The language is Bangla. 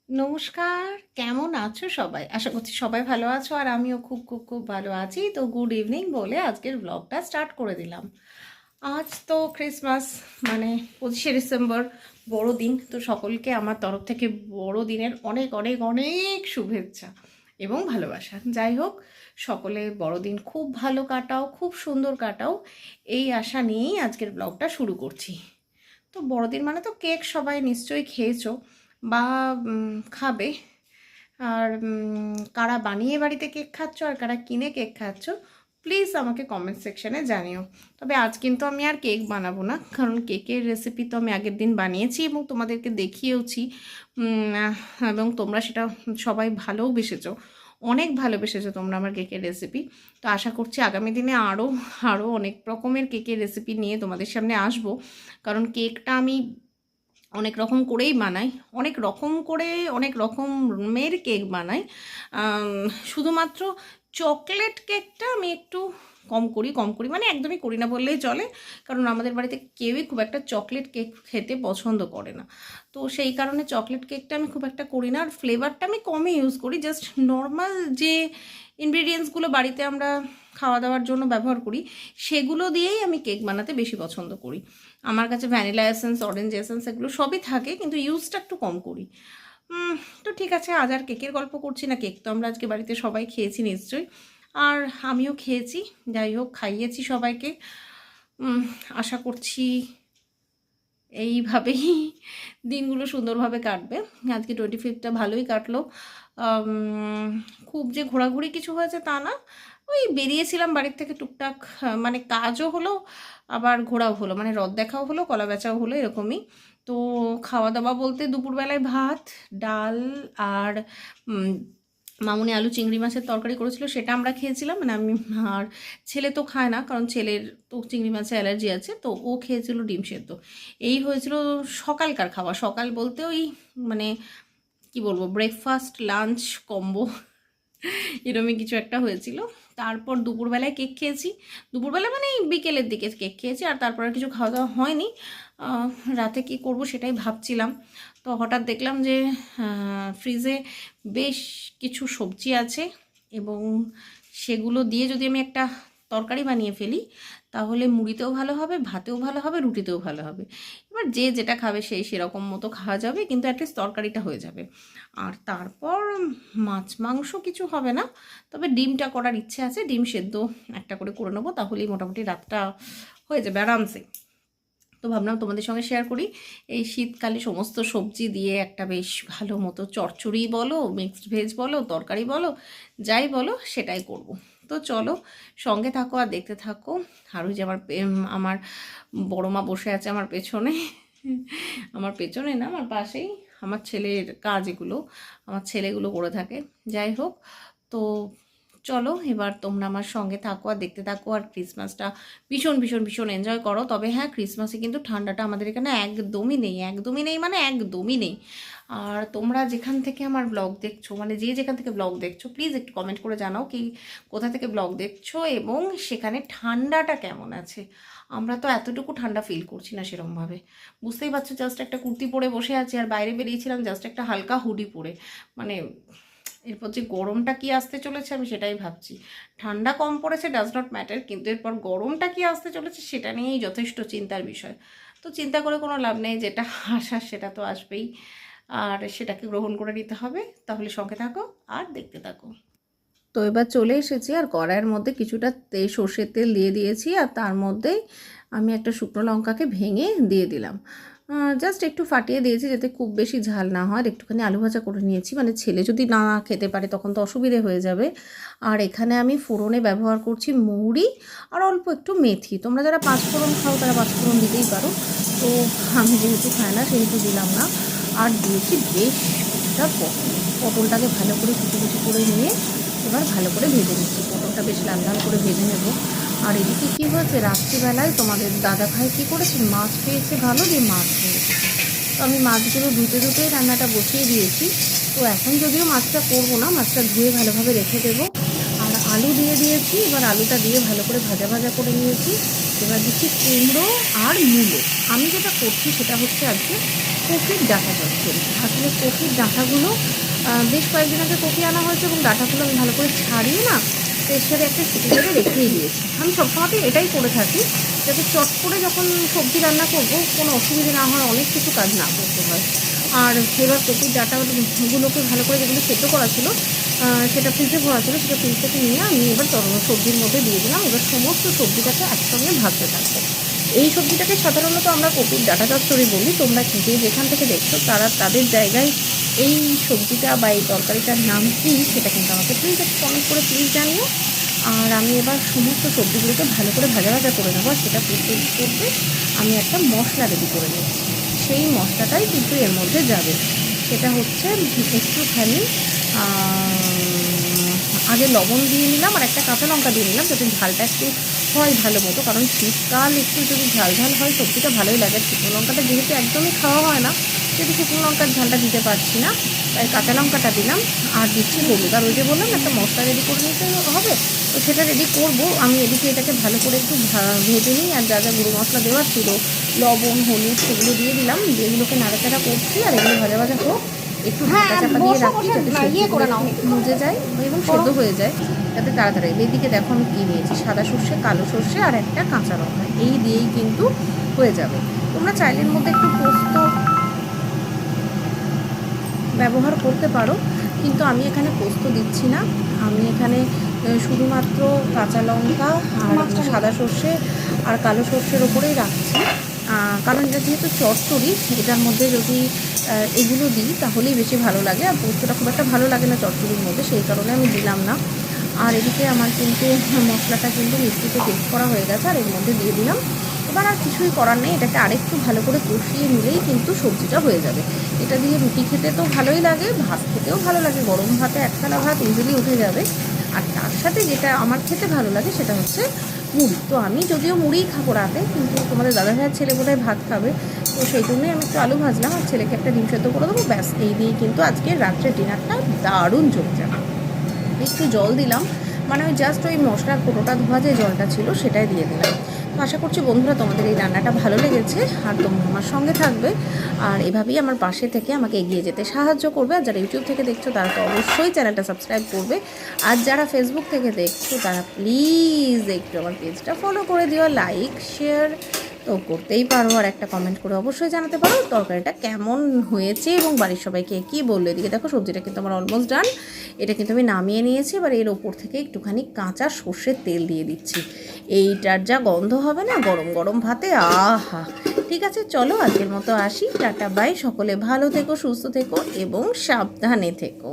নমস্কার, কেমন আছো সবাই? আশা করছি সবাই ভালো আছো আর আমিও খুব খুব খুব ভালো আছি। তো গুড ইভিনিং বলে আজকের ব্লগটা স্টার্ট করে দিলাম। আজ তো ক্রিসমাস, মানে 25শে ডিসেম্বর, বড়দিন। তো সকলকে আমার তরফ থেকে বড়দিনের অনেক অনেক অনেক শুভেচ্ছা এবং ভালোবাসা। যাই হোক, সকলে বড়দিন খুব ভালো কাটাও, খুব সুন্দর কাটাও, এই আশা নিয়েই আজকের ব্লগটা শুরু করছি। তো বড়দিন মানে তো কেক সবাই নিশ্চয়ই খেয়েছো বা খাবে। আর কারা বানিয়ে বাড়িতে কেক খাচ্ছ আর কারা কিনে কেক খাচ্ছ, প্লিজ আমাকে কমেন্ট সেকশানে জানিও। তবে আজ কিন্তু আমি আর কেক বানাবো না, কারণ কেকের রেসিপি তো আমি আগের দিন বানিয়েছি এবং তোমাদেরকে দেখিয়েওছি, এবং তোমরা সেটা সবাই ভালোবেসেছো, অনেক ভালোবেসেছো তোমরা আমার কেকের রেসিপি। তো আশা করছি আগামী দিনে আরও আরও অনেক রকমের কেকের রেসিপি নিয়ে তোমাদের সামনে আসবো, কারণ কেকটা আমি অনেক রকম করেই বানাই, অনেক রকম করে অনেক রকমের কেক বানাই। শুধুমাত্র চকলেট কেকটা আমি একটু কম করি মানে একদমই করি না বললেই চলে, কারণ আমাদের বাড়িতে কেউই খুব একটা চকলেট কেক খেতে পছন্দ করে না। তো সেই কারণে চকলেট কেকটা আমি খুব একটা করি না, আর ফ্লেভারটা আমি কমই ইউজ করি। জাস্ট নর্মাল যে ইনগ্রিডিয়েন্টসগুলো বাড়িতে আমরা খাওয়া দাওয়ার জন্য ব্যবহার করি, সেগুলো দিয়েই আমি কেক বানাতে বেশি পছন্দ করি। আমার কাছে ভ্যানিলা এসেন্স, অরেঞ্জ এসেন্স এগুলো সবই থাকে, কিন্তু ইউজটা একটু কম করি। তো ঠিক আছে, আজ আর কেকের গল্প করছি না। কেক তো আমরা আজকে বাড়িতে সবাই খেয়েছি নিশ্চয়ই, আর আমিও খেয়েছি। যাই হোক, খাইয়েছি সবাইকে। আশা করছি এইভাবেই দিনগুলো সুন্দরভাবে কাটবে। আজকে 25টা ভালোই কাটলো। খুব যে ঘোরাঘুরি কিছু হয়েছে তা না, ওই বেরিয়েছিলাম বাড়ির থেকে টুকটাক, মানে কাজও হলো আবার ঘোরাও হলো, মানে রথ দেখাও হলো, কলা বেচাও হলো, এরকমই। তো খাওয়া দাওয়া বলতে দুপুরবেলায় ভাত, ডাল আর মামুনি আলু চিংড়ি মাছের তরকারি করেছিল, সেটা আমরা খেয়েছিলাম। মানে আমি আর ছেলে তো খায় না, কারণ ছেলের তো চিংড়ি মাছে অ্যালার্জি আছে, তো ও খেয়েছিল ডিম সেদ্ধ। এই হয়েছিল সকালকার খাওয়া। সকাল বলতে ওই মানে কি বলবো, ব্রেকফাস্ট লাঞ্চ কম্বো এরমই কিছু একটা হয়েছিল। তারপর দুপুরবেলায় কেক খেয়েছি, দুপুরবেলা মানে বিকেলের দিকে কেক খেয়েছি, আর তারপর আর কিছু খাওয়া দাওয়া হয়নি। রাতে কি করব সেটাই ভাবছিলাম। তো হঠাৎ দেখলাম যে ফ্রিজে বেশ কিছু সবজি আছে, এবং সেগুলো দিয়ে যদি আমি একটা তরকারি বানিয়ে ফেলি, তাহলে মুড়িতেও ভালো হবে, ভাতেও ভালো হবে, রুটিতেও ভালো হবে। এবার যে যেটা খাবে সেই সেরকম মতো খাওয়া যাবে, কিন্তু অ্যাটলিস্ট তরকারিটা হয়ে যাবে। আর তারপর মাছ মাংস কিছু হবে না, তবে ডিমটা করার ইচ্ছে আছে। ডিম সেদ্ধ একটা করে করে নেবো, তাহলেই মোটামুটি রাতটা হয়ে যাবে আরামসে। তো ভাবলাম তোমাদের সঙ্গে শেয়ার করি, এই শীতকালে সমস্ত সবজি দিয়ে একটা বেশ ভালো মতো চচ্চড়ি বলো, মিক্সড ভেজ বলো, তরকারি বলো, যাই বলো সেটাই করব। তো চলো সঙ্গে থাকো আর দেখতে থাকো। আর ওই যে আমার বড় মা বসে আছে আমার পেছনে, আমার পেছনে না, আমার পাশেই। আমার ছেলের কাজ এগুলো, আমার ছেলেগুলো করে থাকে। যাই হোক, তো চলো এবার তোমরা আমার সঙ্গে থাকো আর দেখতে থাকো, আর ক্রিসমাসটা ভীষণ ভীষণ ভীষণ এনজয় করো। তবে হ্যাঁ, ক্রিসমাসে কিন্তু ঠান্ডাটা আমাদের এখানে একদমই নেই, একদমই নেই মানে একদমই নেই। আর তোমরা যেখান থেকে আমার ব্লগ দেখছো, মানে যে যেখান থেকে ব্লগ দেখছো, প্লিজ একটু কমেন্ট করে জানাও কি কোথা থেকে ব্লগ দেখছো এবং সেখানে ঠান্ডাটা কেমন আছে। আমরা তো এতটুকু ঠান্ডা ফিল করছি না সেরকমভাবে। বুঝতেই পারছো, জাস্ট একটা কুর্তি পরে বসে আছি, আর বাইরে বেরিয়েছিলাম জাস্ট একটা হালকা হুডি পরে। মানে এরপর যে গরমটা কি আসতে চলেছে আমি সেটাই ভাবছি। ঠান্ডা কম পড়েছে ডাজ নট ম্যাটার, কিন্তু এরপর গরমটা কি আসতে চলেছে সেটা নিয়েই যথেষ্ট চিন্তার বিষয়। তো চিন্তা করে কোনো লাভ নেই, যেটা আসার সেটা তো আসবেই, আর সেটাকে গ্রহণ করে নিতে হবে। তাহলে সঙ্গে থাকো আর দেখতে থাকো। তো এবার চলে এসেছি, আর কড়াইয়ের মধ্যে কিছুটা সর্ষের তেল দিয়ে দিয়েছি, আর তার মধ্যেই আমি একটা শুকনো লঙ্কাকে ভেঙে দিয়ে দিলাম। জাস্ট একটু ফাটিয়ে দিয়েছি যাতে খুব বেশি ঝাল না হয়। একটুখানি আলু ভাজা করে নিয়েছি, মানে ছেলে যদি না খেতে পারে তখন তো অসুবিধে হয়ে যাবে। আর এখানে আমি ফোড়নে ব্যবহার করছি মৌরি আর অল্প একটু মেথি। তোমরা যারা পাঁচফোড়ন খাও তারা পাঁচফোড়ন দিতেই পারো, তো আমি যেহেতু খাই না সেহেতু দিলাম না। আর দিয়েছি বেশ কিছুটা পটলটাকে ভালো করে কুচি কুচি করে নিয়ে এবার ভালো করে ভেজে নিচ্ছি। পটলটা বেশ লাল লাল করে ভেজে নেব। আর এদিকে কী হয়েছে, রাত্রিবেলায় তোমাদের দাদা ভাই কী করেছে, মাছ পেয়েছে ভালো, দিয়ে মাছ নিয়েছে। তো আমি মাছগুলো ধুতেই রান্নাটা বসিয়ে দিয়েছি। তো এখন যদিও মাছটা করবো না, মাছটা ধুয়ে ভালোভাবে রেখে দেবো। আর আলু দিয়ে দিয়েছি, এবার আলুটা দিয়ে ভালো করে ভাজা ভাজা করে নিয়েছি। এবার দিচ্ছি কুমড়ো আর মূলো। আমি যেটা করছি সেটা হচ্ছে আজকে কপির ডাঁটা চচ্চড়ি। আসলে কপির ডাঁটাগুলো বেশ কয়েকদিন আগে কপি আনা হয়েছে এবং ডাঁটাগুলো আমি ভালো করে ছাড়িয়ে না প্রেসারে একটা সিটি করে রেখেই দিয়েছি। আমি সবসময় এটাই করে থাকি, যাতে চট করে যখন সবজি রান্না করব কোনো অসুবিধে না হয়, অনেক কিছু কাজ না করতে হয়। আর এবার কপির ডাঁটাগুলোকে ভালো করে, যেগুলো সেদ্ধ করা ছিল সেটা ফ্রিজে ভরা ছিল, সেটা ফ্রিজ থেকে নিয়ে আমি এবার সবজির মধ্যে দিয়ে দিলাম। এবার সমস্ত সবজিটাকে একসঙ্গে ভাজতে থাকবো। এই সবজিটাকে সাধারণত আমরা কপির ডাঁটা চচ্চড়ি বলি। তোমরা যে যেখান থেকে দেখছো তাদের জায়গায় এই সবজিটা বা এই তরকারিটার নাম কী সেটা কিন্তু আমাকে প্লিজ একটু কমেন্ট করে প্লিজ জানিও। আর আমি এবার সমস্ত সবজিগুলোকে ভালো করে ভাজা ভাজা করে নেবো। আর সেটা করতে আমি একটা মশলা রেডি করে নেব। সেই মশলাটাই কিন্তু এর মধ্যে যাবে। সেটা হচ্ছে একটুখানি আগে লবণ দিয়ে নিলাম আর একটা কাঁচা লঙ্কা দিয়ে নিলাম, যাতে ঝালটা একটু হয় ভালো মতো। কারণ শীতকাল একটু যদি ঝাল ঝাল হয় সবজিটা ভালোই লাগে। শুকনো লঙ্কাটা যেহেতু একদমই খাওয়া হয় না, যেহেতু শুকনো লঙ্কার ঝালটা দিতে পারছি না, তাই কাঁচা লঙ্কাটা দিলাম। আর দিচ্ছি হলুদ। আর ওই যে বললাম একটা মশলা রেডি করে নিতে হবে, তো সেটা রেডি করব। আমি এদিকে এটাকে ভালো করে একটু ভেজে নিই। আর যা যা গুঁড়ো মশলা দেওয়ার ছিল, লবণ হলুদ সেগুলো দিয়ে দিলাম। যেগুলোকে নাড়াচাড়া করছি আর এগুলো ভাজা ভাজা হোক। একটু ঢাকা চাপা দিয়ে রাখছি যাতে সবজিগুলো মুজে যায় এবং সেদ্ধ হয়ে যায়, যাতে তাড়াতাড়ি। এদিকে দেখো আমি কী নিয়েছি, সাদা সর্ষে, কালো সর্ষে আর একটা কাঁচা লঙ্কা, এই দিয়েই কিন্তু হয়ে যাবে। তোমরা চাইলের মধ্যে একটু পোস্ত ব্যবহার করতে পারো, কিন্তু আমি এখানে পোস্ত দিচ্ছি না। আমি এখানে শুধুমাত্র কাঁচা লঙ্কা আর সাদা সর্ষে আর কালো সর্ষের ওপরেই রাখছি। কারণ এটা যেহেতু চচ্চড়ি, এটার মধ্যে যদি এগুলো দিই তাহলেই বেশি ভালো লাগে। আর পোস্তটা খুব একটা ভালো লাগে না চচ্চড়ির মধ্যে, সেই কারণে আমি দিলাম না। আর এদিকে আমার কিন্তু মশলাটা কিন্তু মিক্সিতে পেস্ট করা হয়ে গেছে, আর এর মধ্যে দিয়ে দিলাম। এবার আর কিছুই করার নেই, এটাকে আরেকটু ভালো করে কষিয়ে নিলেই কিন্তু সবজিটা হয়ে যাবে। এটা দিয়ে রুটি খেতে তো ভালোই লাগে, ভাত খেতেও ভালো লাগে। গরম ভাতে এক থালা ভাত ইজিলি উঠে যাবে। আর তার সাথে যেটা আমার খেতে ভালো লাগে সেটা হচ্ছে মুড়ি। তো আমি যদিও মুড়িই খাবো রাতে, কিন্তু তোমাদের দাদাভাইয়ের ছেলে বোধহয় ভাত খাবে, তো সেই জন্যই আমি একটু আলু ভাজলাম আর ছেলেকে একটা ডিম সেদ্ধ করে দেবো। ব্যাস, এই দিয়েই কিন্তু আজকে রাত্রে ডিনারটা দারুণ জমে যাবে। একটু জল দিলাম, মানে ওই জাস্ট ওই মশলার কোটোটা ধোয়া যে জলটা ছিল সেটাই দিয়ে দিলাম। তো আশা করছি বন্ধুরা তোমাদের এই রান্নাটা ভালো লেগেছে, আর তোমরা আমার সঙ্গে থাকবে আর এভাবেই আমার পাশে থেকে আমাকে এগিয়ে যেতে সাহায্য করবে। আর যারা ইউটিউব থেকে দেখছো তারা তো অবশ্যই চ্যানেলটা সাবস্ক্রাইব করবে। আর যারা ফেসবুক থেকে দেখছো তারা প্লিজ একটু আমার পেজটা ফলো করে দিও, লাইক শেয়ার তো করতেই পারো, আর একটা কমেন্ট করে অবশ্যই জানাতে পারো তরকারিটা কেমন হয়েছে এবং বাড়ির সবাইকে কী বললো। এদিকে দেখো সবজিটা কিন্তু আমার অলমোস্ট ডান। এটা কিন্তু আমি নামিয়ে নিয়েছি। এবার এর ওপর থেকে একটুখানি কাঁচা সর্ষের তেল দিয়ে দিচ্ছি। এইটার যা গন্ধ হবে না গরম গরম ভাতে, আহা! ঠিক আছে, চলো আজকের মতো আসি, টাটা বাই। সকলে ভালো থেকো, সুস্থ থেকো এবং সাবধানে থেকো।